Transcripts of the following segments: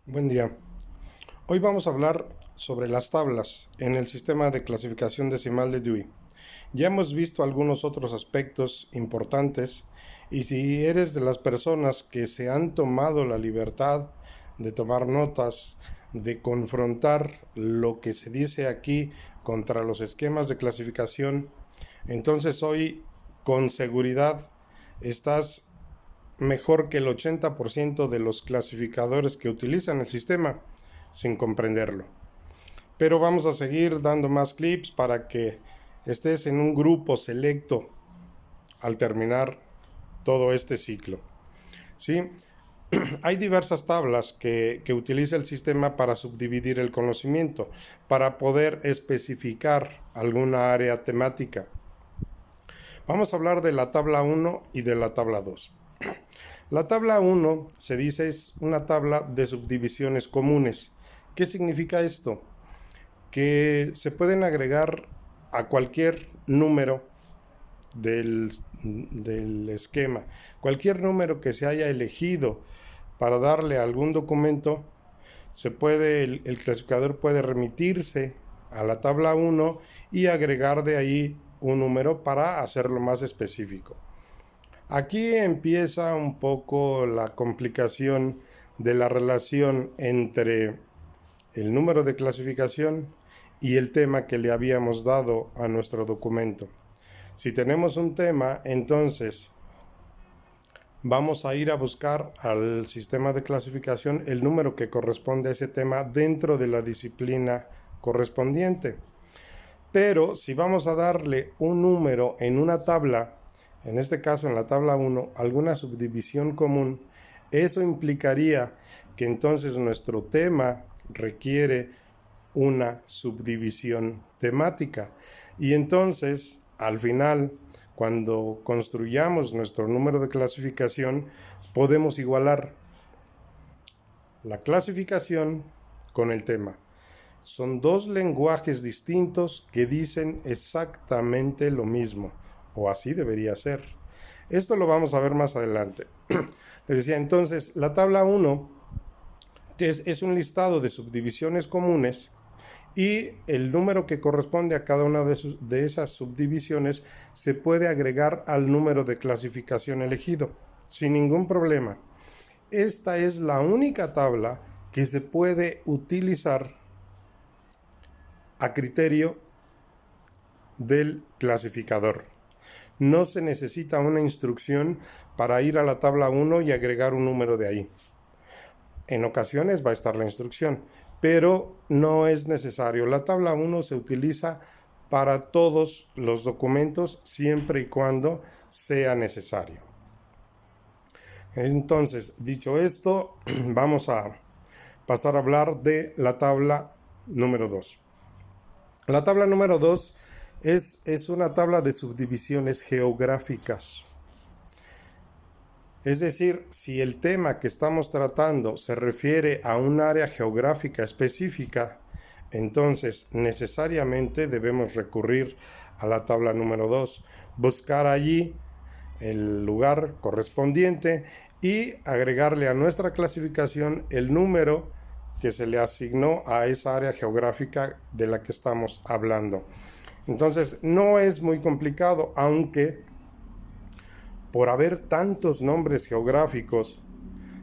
Buen día. Hoy vamos a hablar sobre las tablas en el sistema de clasificación decimal de Dewey. Ya hemos visto algunos otros aspectos importantes y si eres de las personas que se han tomado la libertad de tomar notas, de confrontar lo que se dice aquí contra los esquemas de clasificación, entonces hoy con seguridad estás mejor que el 80% de los clasificadores que utilizan el sistema sin comprenderlo. Pero vamos a seguir dando más clips para que estés en un grupo selecto al terminar todo este ciclo. ¿Sí? Hay diversas tablas que utiliza el sistema para subdividir el conocimiento, para poder especificar alguna área temática. Vamos a hablar de la tabla 1 y de la tabla 2. La tabla 1 se dice es una tabla de subdivisiones comunes. ¿Qué significa esto? Que se pueden agregar a cualquier número del esquema, cualquier número que se haya elegido para darle a algún documento, el clasificador puede remitirse a la tabla 1 y agregar de ahí un número para hacerlo más específico. Aquí empieza un poco la complicación de la relación entre el número de clasificación y el tema que le habíamos dado a nuestro documento. Si tenemos un tema, entonces vamos a ir a buscar al sistema de clasificación el número que corresponde a ese tema dentro de la disciplina correspondiente. Pero si vamos a darle un número en una tabla, en este caso en la tabla 1, alguna subdivisión común, eso implicaría que entonces nuestro tema requiere una subdivisión temática. Y entonces, al final, cuando construyamos nuestro número de clasificación, podemos igualar la clasificación con el tema. Son dos lenguajes distintos que dicen exactamente lo mismo, o así debería ser. Esto lo vamos a ver más adelante. Les decía, entonces, la tabla 1 es un listado de subdivisiones comunes y el número que corresponde a cada una de esas subdivisiones se puede agregar al número de clasificación elegido, sin ningún problema. Esta es la única tabla que se puede utilizar a criterio del clasificador. No se necesita una instrucción para ir a la tabla 1 y agregar un número de ahí. En ocasiones va a estar la instrucción, pero no es necesario. La tabla 1 se utiliza para todos los documentos siempre y cuando sea necesario. Entonces, dicho esto, vamos a pasar a hablar de la tabla número 2. La tabla número 2 es una tabla de subdivisiones geográficas. Es decir, si el tema que estamos tratando se refiere a un área geográfica específica, entonces necesariamente debemos recurrir a la tabla número 2, buscar allí el lugar correspondiente y agregarle a nuestra clasificación el número que se le asignó a esa área geográfica de la que estamos hablando. Entonces no es muy complicado, aunque por haber tantos nombres geográficos,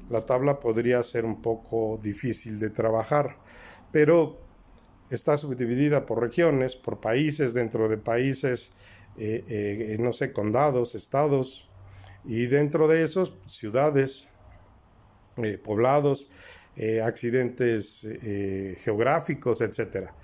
la tabla podría ser un poco difícil de trabajar, pero está subdividida por regiones, por países, dentro de países, no sé, condados, estados, y dentro de esos, ciudades, poblados, accidentes geográficos, etcétera.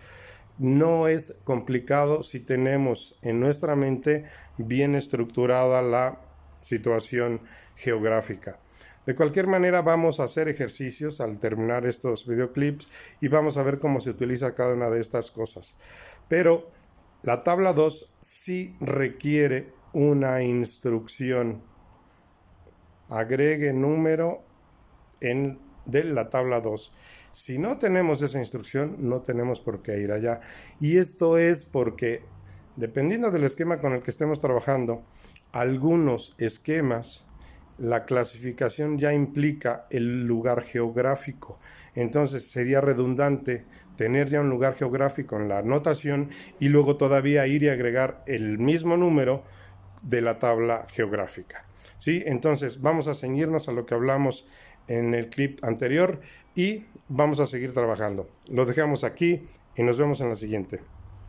No es complicado si tenemos en nuestra mente bien estructurada la situación geográfica. De cualquier manera, vamos a hacer ejercicios al terminar estos videoclips y vamos a ver cómo se utiliza cada una de estas cosas. Pero la tabla 2 sí requiere una instrucción. Agregue número de la tabla 2. Si no tenemos esa instrucción, no tenemos por qué ir allá. Y esto es porque, dependiendo del esquema con el que estemos trabajando, algunos esquemas la clasificación ya implica el lugar geográfico. Entonces sería redundante tener ya un lugar geográfico en la anotación y luego todavía ir y agregar el mismo número de la tabla geográfica. ¿Sí? Entonces vamos a ceñirnos a lo que hablamos en el clip anterior y vamos a seguir trabajando. Lo dejamos aquí y nos vemos en la siguiente.